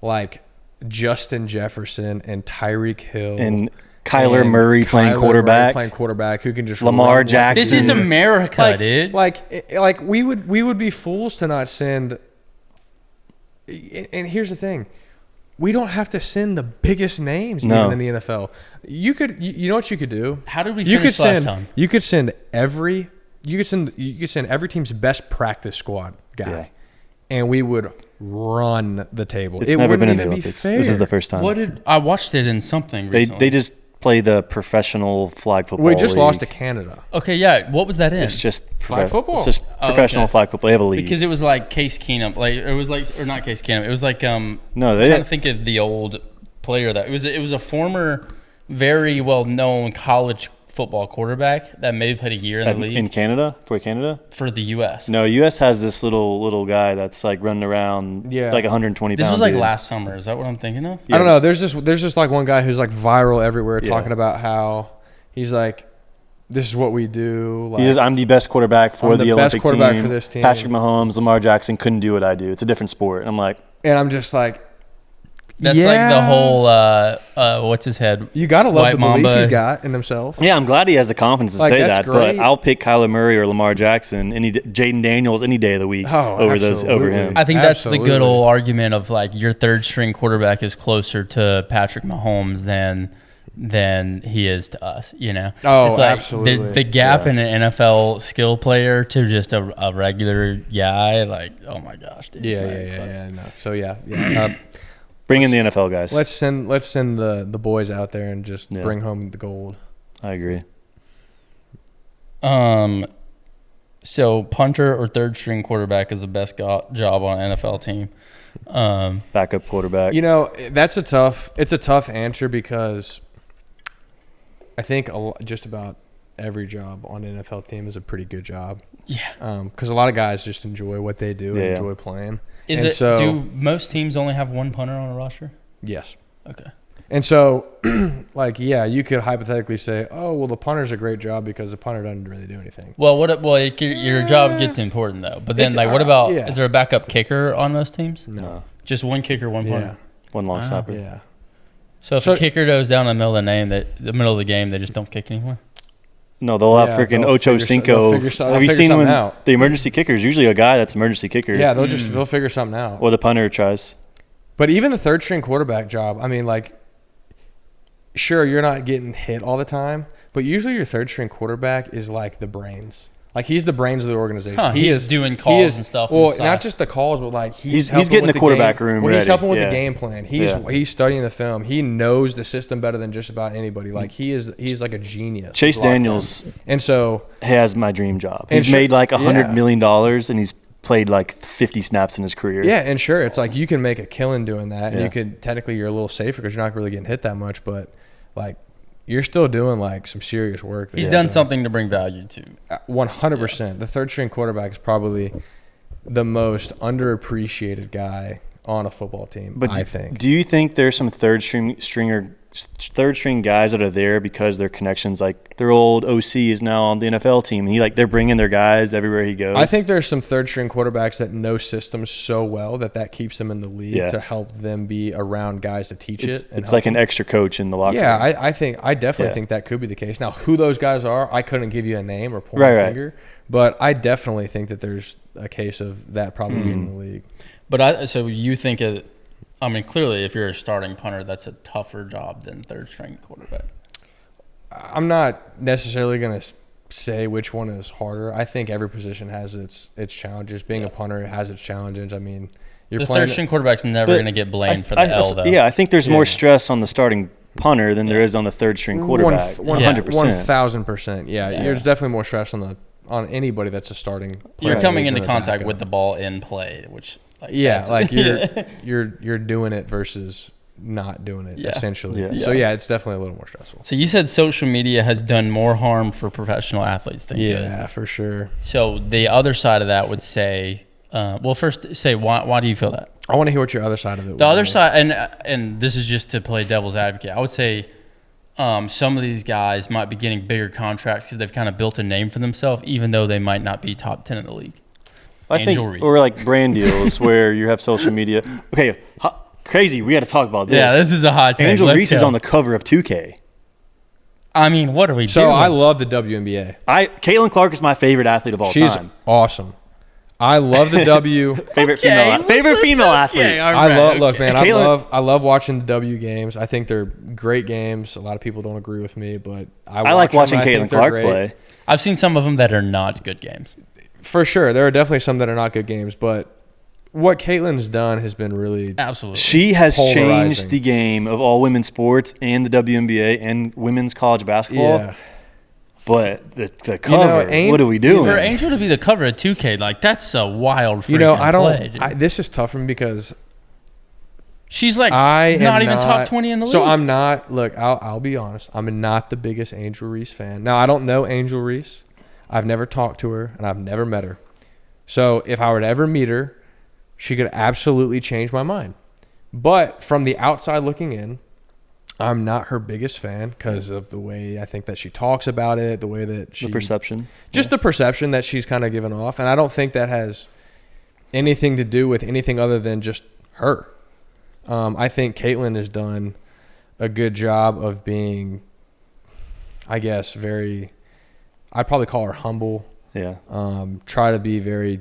like Justin Jefferson and Tyreek Hill and Kyler Murray playing quarterback, who can just Lamar Jackson. This is America, dude. Like we would be fools to not send. And here's the thing. We don't have to send the biggest names even in the NFL. You know what you could do? How did we finish last time? You could send every team's best practice squad guy, and we would run the table. It's never been in the Olympics. This is the first time. I watched it in something recently. They just play the professional flag football. We just league. lost to Canada. Okay, yeah. What was that in? It's just flag football. It's just professional flag football. They have a league. Because it was like Case Keenum, or not Case Keenum. It was like no, I'm trying to think of the old player that it was a former, very well known college football quarterback that maybe played a year in the league in Canada for the U.S. No, U.S. has this little guy that's like running around, like 120 pounds. This was like last summer. Is that what I'm thinking of? Yeah. I don't know. There's just like one guy who's like viral everywhere talking about how he's like, this is what we do. Like, he says, I'm the best quarterback for the Olympic best quarterback team. for this team. Patrick Mahomes, Lamar Jackson couldn't do what I do. It's a different sport. And I'm like, and I'm just like, that's like the whole what's his head? You gotta love White the Mamba. belief he's got in himself. yeah, I'm glad he has the confidence to say that. great. But I'll pick Kyler Murray or Lamar Jackson, Jaden Daniels any day of the week over him. I think that's the good old argument of like your third string quarterback is closer to Patrick Mahomes than he is to us. You know? Oh, it's like absolutely. The gap in an NFL skill player to just a regular guy, like, oh my gosh, dude. Yeah. No. So yeah. Bring in the NFL guys. Let's send the boys out there and just bring home the gold. I agree. So punter or third string quarterback is the best job on an NFL team. Backup quarterback. You know, it's a tough answer because I think just about every job on an NFL team is a pretty good job. Yeah. Because a lot of guys just enjoy what they do and enjoy playing. Do most teams only have one punter on a roster? Yes. Okay. And so, you could hypothetically say, oh, well, the punter's a great job because the punter doesn't really do anything. Well, your job gets important, though. But then, what about, is there a backup kicker on most teams? No. Just one kicker, one punter? One long snapper. Yeah. So if a kicker goes down in the middle of the game, they just don't kick anymore? No, they'll have freaking Ocho Cinco. Have you seen when the emergency kicker is usually a guy that's emergency kicker? Yeah, they'll figure something out. Or the punter tries. But even the third string quarterback job, I mean, like, sure, you're not getting hit all the time, but usually your third string quarterback is like the brains. Like, he's the brains of the organization. He's doing calls and stuff. Well, not just the calls, but like he's getting the quarterback room ready. He's helping with the game plan. He's studying the film. He knows the system better than just about anybody. Like, he's like a genius. Chase Daniels has my dream job. He's made like $100 million and he's played like 50 snaps in his career. Yeah, and sure, it's like you can make a killing doing that, and you could technically you're a little safer because you're not really getting hit that much, but like you're still doing like some serious work. He's done something to bring value to. 100%. The third string quarterback is probably the most underappreciated guy on a football team. But I think. Do you think there's some third string guys that are there because their connections, like their old OC is now on the NFL team? They're bringing their guys everywhere he goes. I think there's some third string quarterbacks that know systems so well that keeps them in the league to help them be around guys to teach it. It's like an extra coach in the locker room. Yeah, I definitely think that could be the case. Now, who those guys are, I couldn't give you a name or point a finger, but I definitely think that there's a case of that probably being in the league. But so you think clearly, if you're a starting punter, that's a tougher job than third string quarterback. I'm not necessarily going to say which one is harder. I think every position has its challenges. Being a punter has its challenges. I mean, the third string quarterback's never going to get blamed for the L, though. Yeah, I think there's more stress on the starting punter than there is on the third string quarterback. 100%. 1,000%. Yeah, there's definitely more stress on anybody that's a starting player. You're coming into contact with the ball in play, which you're doing it versus not doing it essentially. So it's definitely a little more stressful. So you said social media has done more harm for professional athletes than good. Yeah, for sure. So the other side of that would say, first say why do you feel that? I want to hear what your other side of it. The other side, and this is just to play devil's advocate. I would say some of these guys might be getting bigger contracts because they've kind of built a name for themselves, even though they might not be top 10 in the league. I think, or like brand deals where you have social media. Okay, crazy. We got to talk about this. Yeah, this is a hot take. Angel Reese is on the cover of 2K. I mean, what are we doing? So I love the WNBA. Caitlin Clark is my favorite athlete of all time. She's awesome. I love the W. favorite female athlete. Okay, Look, man, I love watching the W games. I think they're great games. A lot of people don't agree with me, but I like watching Caitlin Clark play. I've seen some of them that are not good games. For sure. There are definitely some that are not good games, but what Caitlin's done has been really absolutely. She has polarizing. Changed the game of all women's sports and the WNBA and women's college basketball. Yeah. But the cover, what are we doing? For Angel to be the cover of 2K, like that's a wild freaking play. This is tough for me because she's like not even top 20 in the league. So I'm not. Look, I'll be honest. I'm not the biggest Angel Reese fan. Now I don't know Angel Reese. I've never talked to her and I've never met her. So if I were to ever meet her, she could absolutely change my mind. But from the outside looking in, I'm not her biggest fan because of the way I think that she talks about it, the way that she... The perception. Just the perception that she's kind of given off. And I don't think that has anything to do with anything other than just her. I think Caitlin has done a good job of being, I guess, very... I'd probably call her humble. Yeah. Try to be very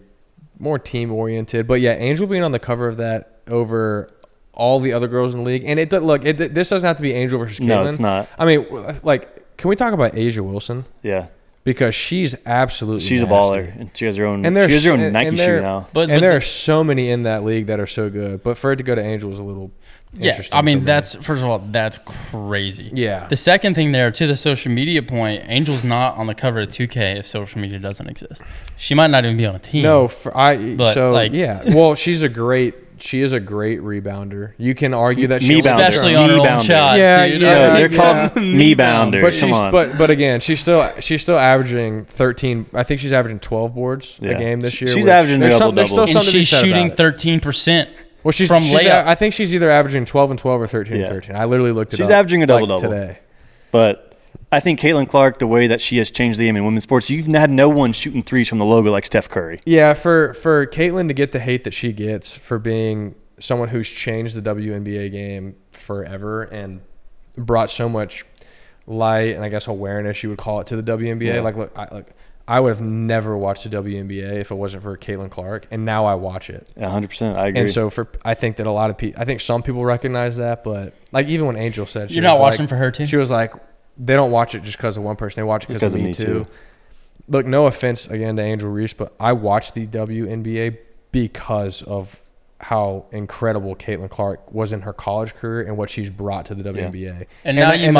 more team oriented. But yeah, Angel being on the cover of that over all the other girls in the league, and this doesn't have to be Angel versus Caitlin. No, it's not. I mean, like, can we talk about Asia Wilson? Yeah. Because she's absolutely nasty. A baller, and she has her own. Nike shoe now. But there are so many in that league that are so good. But for it to go to Angel was a little. Yeah, I mean, that's first of all, that's crazy. Yeah. The second thing there, to the social media point, Angel's not on the cover of 2K if social media doesn't exist. She might not even be on a team. No, yeah. Well, she is a great rebounder. You can argue that she's especially on her own shots. Yeah, dude. they're called me bounders. But again, she's still averaging 13. I think she's averaging 12 boards a game this year. She's averaging double. And she's shooting 13%. Well, she's I think she's either averaging 12 and 12 or 13 and 13. I literally looked it up. She's averaging a double today. But I think Caitlin Clark, the way that she has changed the game in women's sports, you've had no one shooting threes from the logo like Steph Curry. Yeah, for Caitlin to get the hate that she gets for being someone who's changed the WNBA game forever and brought so much light and I guess awareness, you would call it, to the WNBA. Yeah. Look, I would have never watched the WNBA if it wasn't for Caitlin Clark, and now I watch it. 100%, I agree. And so I think that a lot of people, I think some people recognize that, but like even when Angel said, you're not watching for her too. She was like, they don't watch it just because of one person; they watch it because of me too. Look, no offense again to Angel Reese, but I watched the WNBA because of how incredible Caitlin Clark was in her college career and what she's brought to the WNBA. Yeah. And now you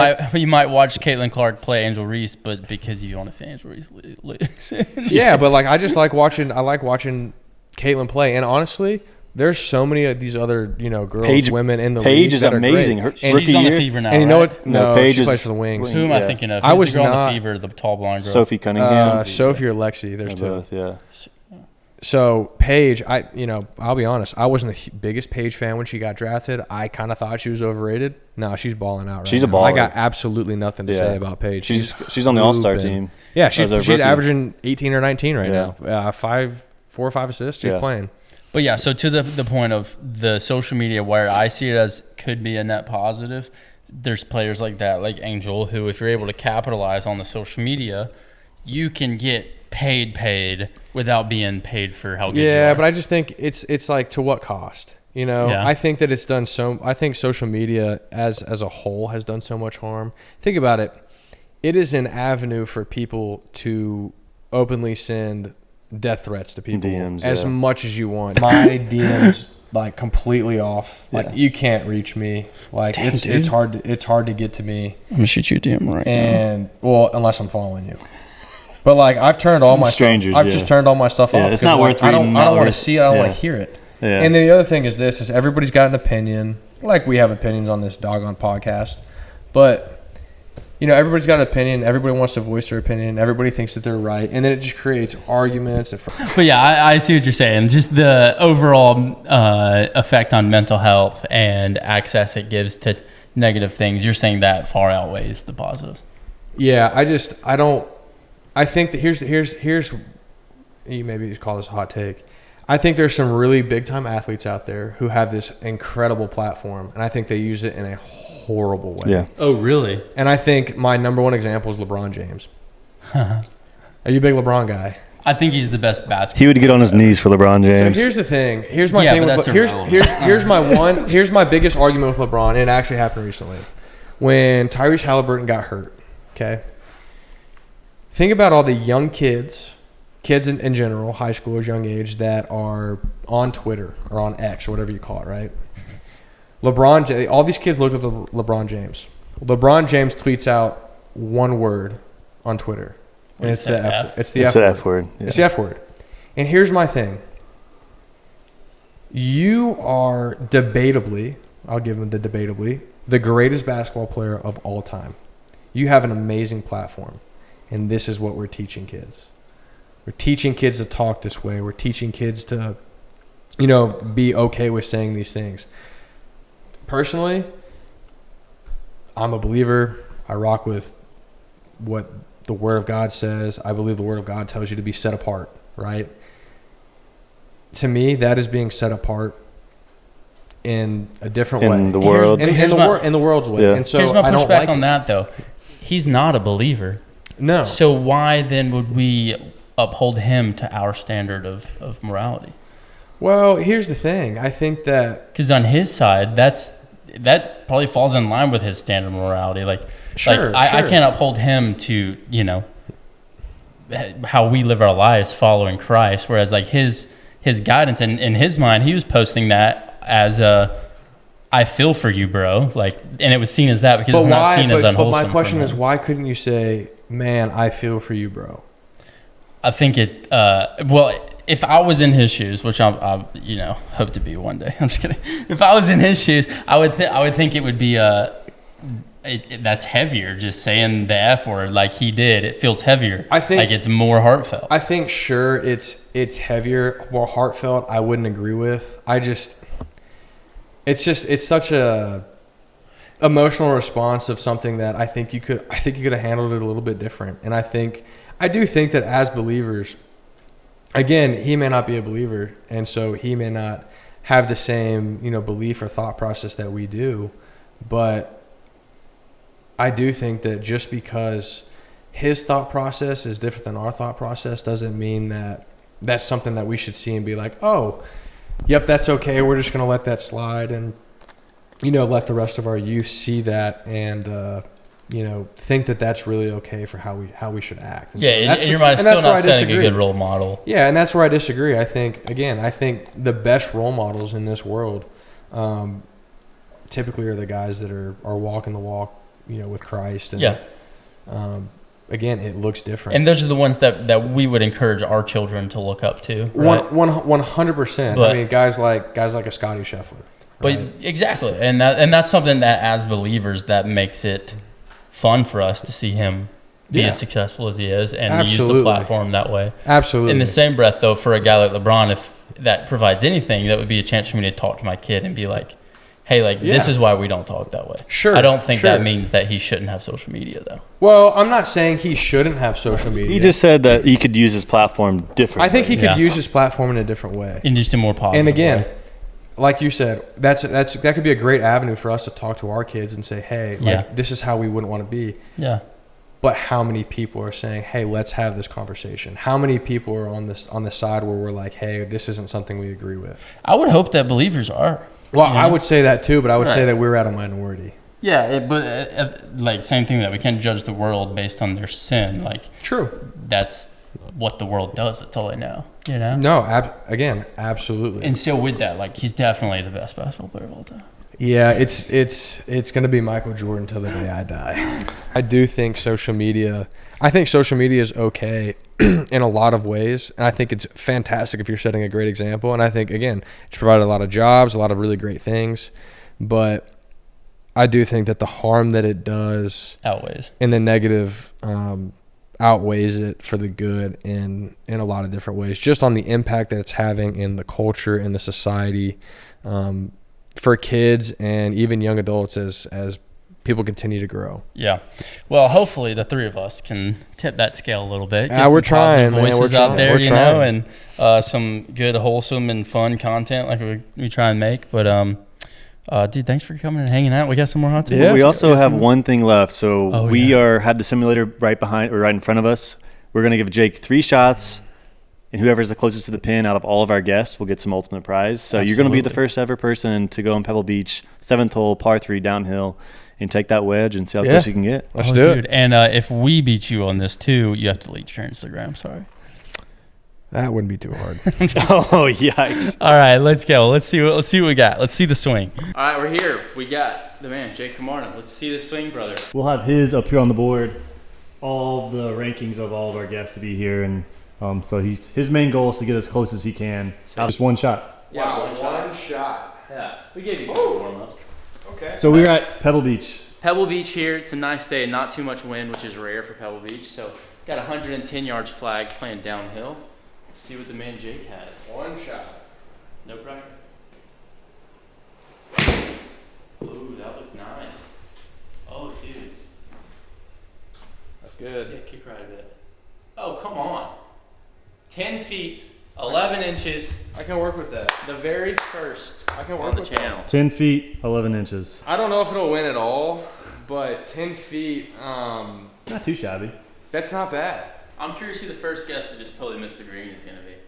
might watch Caitlin Clark play Angel Reese, but because you want to see Angel Reese lose. Yeah, but like I like watching Caitlin play, and honestly, there's so many of these other girls, women in the league. Paige is amazing. Her she's on the Fever now. And you know right? what? No, Paige she plays for the Wings. Who am I thinking of? I was the girl not on the Fever, the tall blonde girl. Sophie Cunningham. Sophie or Lexi. There's two. Both, yeah. So Paige, I'll be honest, I wasn't the biggest Paige fan when she got drafted. I kind of thought she was overrated. No, she's balling out right She's a now. baller. I got absolutely nothing to say about Paige. She's on the All-Star team. Yeah, she's averaging 18 or 19 right now. 4 or 5 assists. She's playing. But yeah, so to the point of the social media, where I see it as could be a net positive, there's players like that, like Angel, who if you're able to capitalize on the social media, you can get paid without being paid for how good you are. Yeah, but I just think it's like, to what cost? Yeah. I think that it's done I think social media as a whole has done so much harm. Think about it. It is an avenue for people to openly send death threats to people DMs, as much as you want. My DMs like completely off. Like you can't reach me. Like it's hard to get to me. I'm gonna shoot you a DM right now. And well, unless I'm following you. But like I've turned all my strangers. I've just turned all my stuff off. It's not worth reading. I don't want to see it. I don't want to hear it. Yeah. And then the other thing is this: everybody's got an opinion. Like we have opinions on this doggone podcast, but everybody's got an opinion. Everybody wants to voice their opinion. Everybody thinks that they're right, and then it just creates arguments. But yeah, I see what you're saying. Just the overall effect on mental health and access it gives to negative things. You're saying that far outweighs the positives. Yeah, I think that here's you maybe just call this a hot take. I think there's some really big time athletes out there who have this incredible platform, and I think they use it in a horrible way. Yeah. Oh, really? And I think my number one example is LeBron James. Are you a big LeBron guy? I think he's the best basketball. He would get on his knees for LeBron James. So here's the thing. Here's my thing. Here's my biggest argument with LeBron, and it actually happened recently. When Tyrese Halliburton got hurt, okay? Think about all the young kids in general, high schoolers, young age, that are on Twitter or on X or whatever you call it, right? All these kids look up to LeBron James. LeBron James tweets out one word on Twitter, and it's the F. It's the F word. Yeah. It's the F word. And here's my thing. You are debatably, I'll give him the debatably, the greatest basketball player of all time. You have an amazing platform, and this is what we're teaching kids. We're teaching kids to talk this way. We're teaching kids to, be okay with saying these things. Personally, I'm a believer. I rock with what the Word of God says. I believe the Word of God tells you to be set apart, right? To me, that is being set apart in a different way. In the world. In the world's way. Yeah. And so here's my I don't pushback like on that, though. He's not a believer. No. So why then would we uphold him to our standard of morality? Well, here's the thing. I think that... Because on his side, that probably falls in line with his standard of morality. I can't uphold him to, how we live our lives following Christ, whereas like his guidance and in his mind, he was posting that as I feel for you, bro. And it was seen as that because it's not seen as unwholesome. But my question is, why couldn't you say, man, I feel for you, bro? I think if I was in his shoes, which I hope to be one day. I'm just kidding. If I was in his shoes, I would think it would be that's heavier. Just saying the F word like he did, it feels heavier. I think it's more heartfelt. I think sure it's heavier, more heartfelt. I wouldn't agree with. It's such a emotional response of something that I think you could have handled it a little bit different. And I do think that as believers, again, he may not be a believer, and so he may not have the same, belief or thought process that we do. But I do think that just because his thought process is different than our thought process doesn't mean that that's something that we should see and be like, oh, yep, that's okay. We're just going to let that slide and, let the rest of our youth see that and, think that that's really okay for how we should act. And in your mind, still not setting a good role model. Yeah, and that's where I disagree. I think the best role models in this world typically are the guys that are walking the walk, with Christ. And, again, it looks different. And those are the ones that we would encourage our children to look up to. Right? 100%. I mean, guys like a Scotty Scheffler. Right? But exactly, and that's something that as believers that makes it fun for us to see him be as successful as he is and use the platform that way. Absolutely. In the same breath, though, for a guy like LeBron, if that provides anything, that would be a chance for me to talk to my kid and be like, hey, this is why we don't talk that way. Sure. I don't think that means that he shouldn't have social media, though. Well, I'm not saying he shouldn't have social media. He just said that he could use his platform differently. I think he could use his platform in a different way. In just a more positive And again, way. Like you said, that could be a great avenue for us to talk to our kids and say, hey, this is how we wouldn't want to be. Yeah. But how many people are saying, hey, let's have this conversation? How many people are on the side where we're like, hey, this isn't something we agree with? I would hope that believers are. Well, I would say that too, but I would say that we're at a minority. Yeah, but same thing that we can't judge the world based on their sin. True. That's what the world does. That's all I know. No, again, absolutely. And so with that, he's definitely the best basketball player of all time. Yeah, it's going to be Michael Jordan till the day I die. I do think social media is okay in a lot of ways, and I think it's fantastic if you're setting a great example. And I think, again, it's provided a lot of jobs, a lot of really great things, but I do think that the harm that it does outweighs, and the negative outweighs it for the good in a lot of different ways, just on the impact that it's having in the culture, in the society, for kids and even young adults as people continue to grow. Yeah. Well, hopefully the three of us can tip that scale a little bit. Yeah, we're trying, voices man. We're out trying. there, We're you trying. know, and some good, wholesome, and fun content like we try and make. But dude, thanks for coming and hanging out. We got some more hot takes. Yeah. We also have one thing left. So we yeah. have the simulator right in front of us. We're gonna give Jake 3 shots, and whoever's the closest to the pin out of all of our guests will get some ultimate prize. So You're gonna be the first ever person to go on Pebble Beach, 7th hole, par 3 downhill, and take that wedge and see how close you can get. Let's do it. And if we beat you on this too, you have to delete your Instagram. Sorry. That wouldn't be too hard. Oh, yikes. All right, let's go. Let's see what we got. Let's see the swing. All right, we're here. We got the man, Jake Camarda. Let's see the swing, brother. We'll have his up here on the board, all of the rankings of all of our guests to be here. And so his main goal is to get as close as he can. Just one shot. Yeah, Wow, one shot. Yeah, we gave you warm-ups. Okay. So we're at Pebble Beach. Pebble Beach here. It's a nice day, not too much wind, which is rare for Pebble Beach. So got 110 yards flag playing downhill. Let's see what the man Jake has. One shot. No pressure. Ooh, that looked nice. Oh, dude. That's good. Yeah, kick right a bit. Oh, come on. 10 feet, 11 inches. I can work with that. The very first I can work on the with channel. 10 feet, 11 inches. I don't know if it'll win at all, but 10 feet, Not too shabby. that's not bad. I'm curious who the first guest that just totally missed the green is going to be. It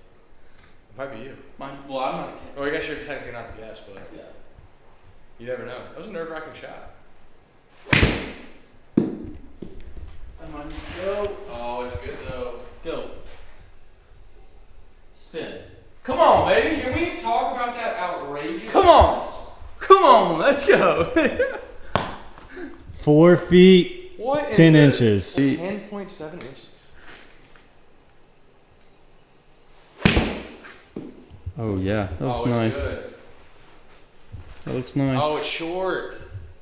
might be you. Well, I'm not. Oh, I guess you're technically not the guest, but Yeah. you never know. That was a nerve-wracking shot. Come on, go. Oh, it's good though. Go. Spin. Come on, baby. Can we talk about that outrageous? Come on. Come on, let's go. 4 feet, What? 10 inches. 10.7 inches. Oh, yeah. That looks It's nice. good. That looks nice. Oh, it's short.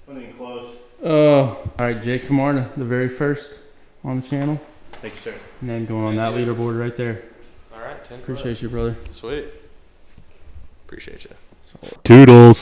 Something close. All right, Jake Camarda, the very first on the channel. Thank you, sir. And then going on that leaderboard right there. All right, 10. Appreciate you, brother. Sweet. Appreciate you. Toodles.